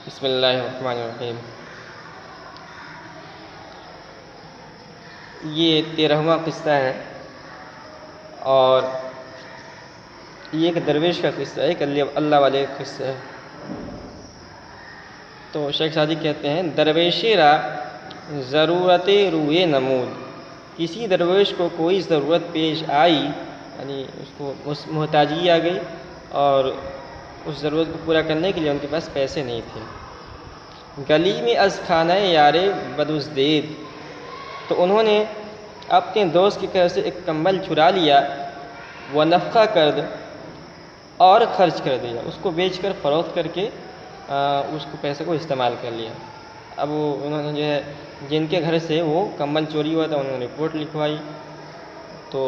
بسم اللہ الرحمن الرحیم۔ یہ 13واں قصہ ہے اور یہ ایک درویش کا قصہ ہے، ایک اللہ والے کا قصہ ہے۔ تو شیخ سعدی کہتے ہیں، درویشی را ضرورت روئے نمود، کسی درویش کو کوئی ضرورت پیش آئی، یعنی اس کو محتاجی آ گئی اور اس ضرورت کو پورا کرنے کے لیے ان کے پاس پیسے نہیں تھے۔ گلی میں از خانہ یارے بدزدید، تو انہوں نے اپنے دوست کے گھر سے ایک کمبل چرا لیا، وہ نفقہ کرد اور خرچ کر دیا، اس کو بیچ کر فروخت کر کے اس کو پیسے کو استعمال کر لیا۔ اب انہوں نے جو ہے جن کے گھر سے وہ کمبل چوری ہوا تھا انہوں نے رپورٹ لکھوائی، تو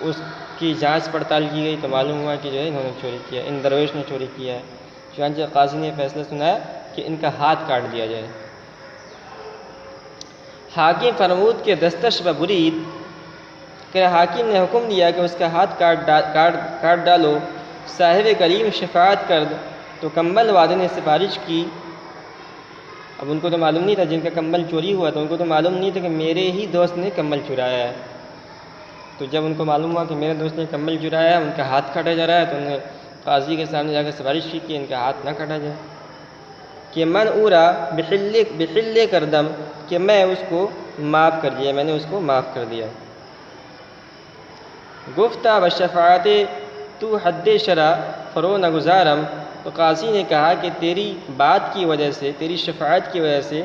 اس کی جانچ پڑتال کی گئی تو معلوم ہوا کہ جو ہے انہوں نے چوری کیا، ان درویش نے چوری کیا ہے۔ چنانچہ قاضی نے فیصلہ سنایا کہ ان کا ہاتھ کاٹ دیا جائے۔ حاکم فرمود کے دستش و برید، کہ حاکم نے حکم دیا کہ اس کا ہاتھ کاٹ ڈالو۔ صاحب کریم شفاعت کرد، تو کمبل والے نے سفارش کی۔ اب ان کو تو معلوم نہیں تھا، جن کا کمبل چوری ہوا تھا ان کو تو معلوم نہیں تھا کہ میرے ہی دوست نے کمبل چرایا ہے۔ تو جب ان کو معلوم ہوا کہ میرے دوست نے کمبل چرایا ہے، ان کا ہاتھ کاٹا جا رہا ہے، تو انہوں نے قاضی کے سامنے جا کر سفارش کی کہ ان کا ہاتھ نہ کاٹا جائے، کہ من اورا بحل کردم، کہ میں اس کو معاف کر دیا، میں نے اس کو معاف کر دیا۔ گفتہ و شفاعت تو حد شرع فرو نہ گزارم، تو قاضی نے کہا کہ تیری بات کی وجہ سے، تیری شفاعت کی وجہ سے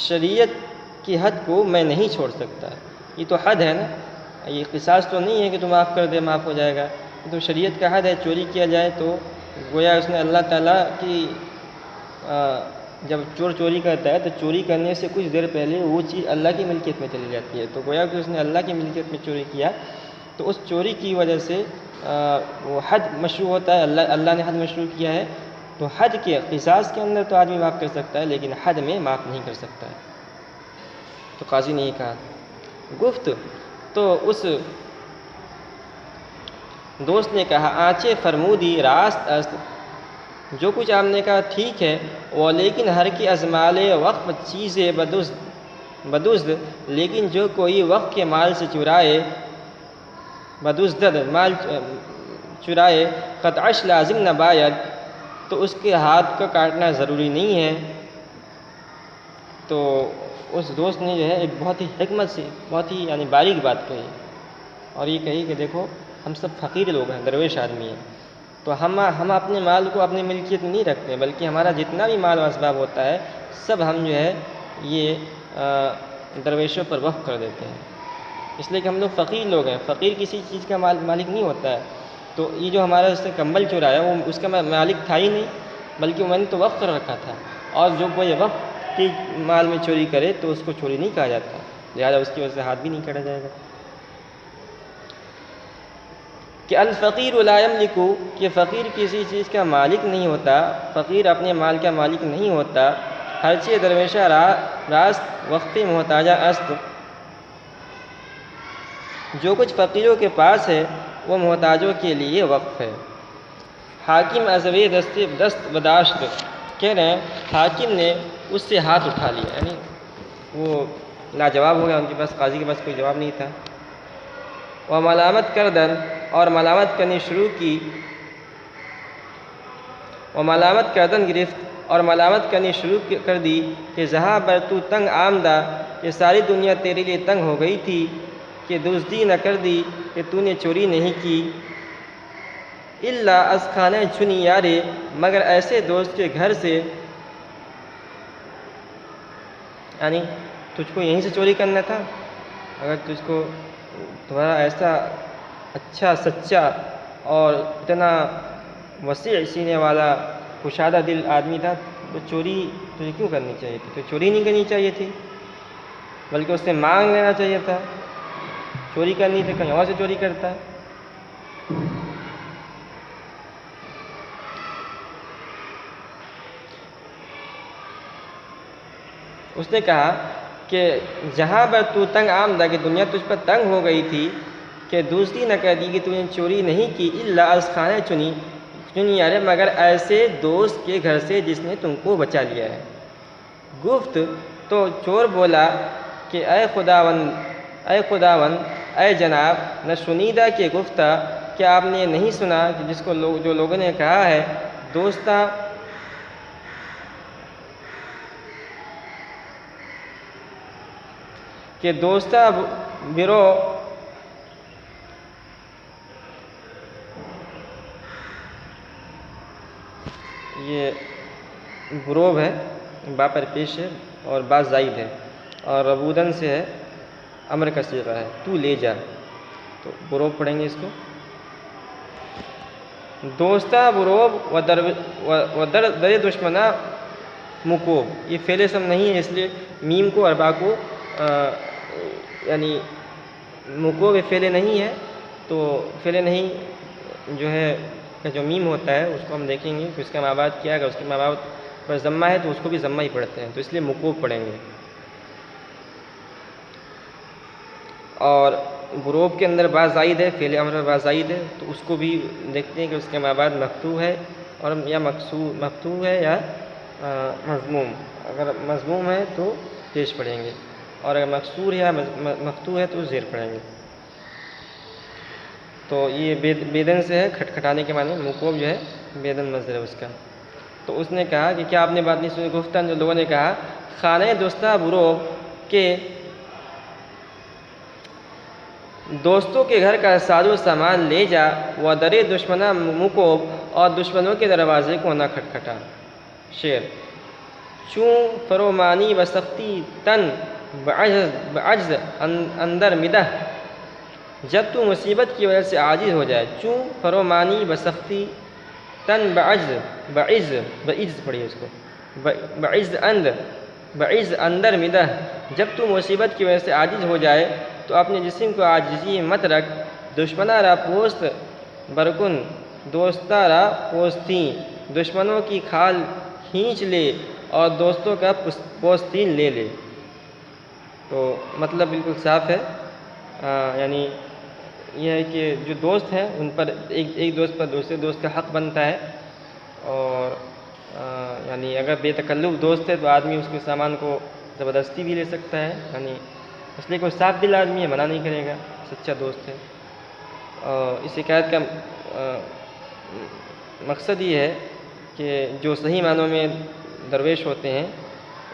شریعت کی حد کو میں نہیں چھوڑ سکتا۔ یہ تو حد ہے نا، یہ قصاص تو نہیں ہے کہ تو معاف کر دے معاف ہو جائے گا، یہ تو شریعت کا حد ہے۔ چوری کیا جائے تو گویا اس نے اللہ تعالیٰ کی، جب چور چوری کرتا ہے تو چوری کرنے سے کچھ دیر پہلے وہ چیز اللہ کی ملکیت میں چلی جاتی ہے، تو گویا کہ اس نے اللہ کی ملکیت میں چوری کیا، تو اس چوری کی وجہ سے وہ حد مشروع ہوتا ہے، اللہ نے حد مشروع کیا ہے، تو حد کے قصاص کے اندر تو آدمی معاف کر سکتا ہے لیکن حد میں معاف نہیں کر سکتا ہے۔ تو قاضی نے یہ کہا۔ گفت، تو اس دوست نے کہا، آنچے فرمودی راست است، جو کچھ آپ نے کہا ٹھیک ہے، وہ لیکن ہر کی ازمال وقف چیز بدزد، لیکن جو کوئی وقف کے مال سے چرائے، بدزدد مال چرائے، قطعش لازم نہ باید، تو اس کے ہاتھ کا کاٹنا ضروری نہیں ہے۔ تو اس دوست نے جو ہے ایک بہت ہی حکمت سے، بہت ہی یعنی باریک بات کہی، اور یہ کہی کہ دیکھو ہم سب فقیر لوگ ہیں، درویش آدمی ہیں، تو ہم اپنے مال کو اپنی ملکیت میں نہیں رکھتے، بلکہ ہمارا جتنا بھی مال و اسباب ہوتا ہے سب ہم جو ہے یہ درویشوں پر وقف کر دیتے ہیں، اس لیے کہ ہم لوگ فقیر لوگ ہیں، فقیر کسی چیز کا مالک نہیں ہوتا ہے۔ تو یہ جو ہمارا اس نے کمبل چرایا وہ اس کا مالک تھا ہی نہیں، بلکہ میں نے تو وقف کر رکھا تھا، اور جو کوئی وقف کی مال میں چوری کرے تو اس کو چوری نہیں کہا جاتا، لہٰذا اس کی وجہ سے ہاتھ بھی نہیں کاٹا جائے گا۔ کہ الفقیر لا یملک، کہ فقیر کسی چیز کا مالک نہیں ہوتا، فقیر اپنے مال کا مالک نہیں ہوتا۔ ہرچہ درویشہ راست وقف محتاجہ است، جو کچھ فقیروں کے پاس ہے وہ محتاجوں کے لیے وقف ہے۔ حاکم ازوے دست بداشت، کہہ رہے ہیں حاکم نے اس سے ہاتھ اٹھا لیا، یعنی وہ لاجواب ہو گیا، ان کے پاس قاضی کے پاس کوئی جواب نہیں تھا۔ وہ ملامت کردن، اور ملامت کرنی شروع کی، وہ ملامت کردن گرفت، اور ملامت کرنی شروع کر دی، کہ جہاں پر تو تنگ آمدہ، یہ ساری دنیا تیرے لیے تنگ ہو گئی تھی، کہ دزدی نہ کر دی، کہ تو نے چوری نہیں کی، الا از خانہ چنی یارے، مگر ایسے دوست کے گھر سے، یعنی تجھ کو یہیں سے چوری کرنا تھا، اگر تجھ کو تمہارا ایسا اچھا سچا اور اتنا وسیع سینے والا کشادہ دل آدمی تھا تو چوری تجھے کیوں کرنی چاہیے تھی؟ تو چوری نہیں کرنی چاہیے تھی، بلکہ اس سے مانگ لینا چاہیے تھا، چوری کرنی تھی کہیں اور سے چوری کرتا ہے۔ اس نے کہا کہ جہاں پر تو تنگ آمدہ، کہ دنیا تجھ پر تنگ ہو گئی تھی، کہ دوسری نہ کہہ دی کہ تو نے چوری نہیں کی، الا از خانہ چنی، کیوں نہیں آ رہے مگر ایسے دوست کے گھر سے جس نے تم کو بچا لیا ہے۔ گفت تو چور بولا کہ اے خداوند اے جناب نشنیدہ کہ گفتہ، کیا آپ نے نہیں سنا کہ جس کو جو لوگوں نے کہا ہے دوستہ برو یہ بروب ہے، با پر پیش ہے اور با زائد ہے، اور ربودن سے ہے، امر کا صیغہ ہے، تو لے جا، تو بروب پڑھیں گے اس کو۔ دوستہ بروب و در دشمنہ مکوب، یہ فعل اسم نہیں ہے اس لیے میم کو اور با کو یعنی مکوب فعل نہیں ہے، تو فعل نہیں جو ہے کا جو میم ہوتا ہے اس کو ہم دیکھیں گے کہ اس کا مابعد کیا ہے۔ اگر اس کے مابعد پر ضمہ ہے تو اس کو بھی ضمہ ہی پڑھتے ہیں، تو اس لیے مکوب پڑھیں گے۔ اور بروب کے اندر با زائد ہے، فعل امر با زائد ہے، تو اس کو بھی دیکھتے ہیں کہ اس کے مابعد مفتوح ہے اور یا مفتوح ہے یا مضموم۔ اگر مضموم ہے تو پیش پڑھیں گے، اور اگر مکسور یا مفتوح ہے تو زیر پڑھیں گے۔ تو یہ بیدن سے ہے، کھٹکھٹانے کے معنی، مکوب جو ہے بیدن مصدر ہے اس کا۔ تو اس نے کہا کہ کیا آپ نے بات نہیں سنی، گفتن جو لوگوں نے کہا خانہ دوستہ بروب کہ دوستوں کے گھر کا ساز و سامان لے جا، و در دشمنہ مکوب اور دشمنوں کے دروازے کو نہ کھٹکھٹا۔ شعر: چوں فرومانی و سختی تن بعجز اندر مدح، جب تو مصیبت کی وجہ سے عاجز ہو جائے۔ چوں فرومانی و سختی تن بعجز پڑھیے اس کو، بعجز اندر مدح، جب تو مصیبت کی وجہ سے عاجز ہو جائے تو اپنے جسم کو عاجزی مت رکھ۔ دشمنہ را پوست برکن دوستہ را پوستیں، دشمنوں کی کھال کھینچ لے اور دوستوں کا پوستین لے لے۔ تو مطلب بالکل صاف ہے، یعنی یہ ہے کہ جو دوست ہیں ان پر ایک دوست پر دوسرے دوست کا حق بنتا ہے، اور یعنی اگر بے تکلف دوست ہے تو آدمی اس کے سامان کو زبردستی بھی لے سکتا ہے، یعنی اس لیے کوئی صاف دل آدمی ہے منع نہیں کرے گا، سچا دوست ہے۔ اس حکایت کا مقصد یہ ہے کہ جو صحیح معنوں میں درویش ہوتے ہیں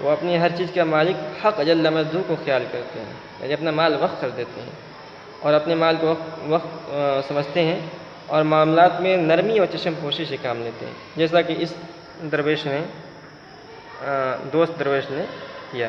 وہ اپنی ہر چیز کا مالک حق جل مجدہ کو خیال کرتے ہیں، یعنی اپنا مال وقف کر دیتے ہیں اور اپنے مال کو وقف سمجھتے ہیں، اور معاملات میں نرمی اور چشم پوشی سے کام لیتے ہیں، جیسا کہ اس درویش نے دوست درویش نے کیا۔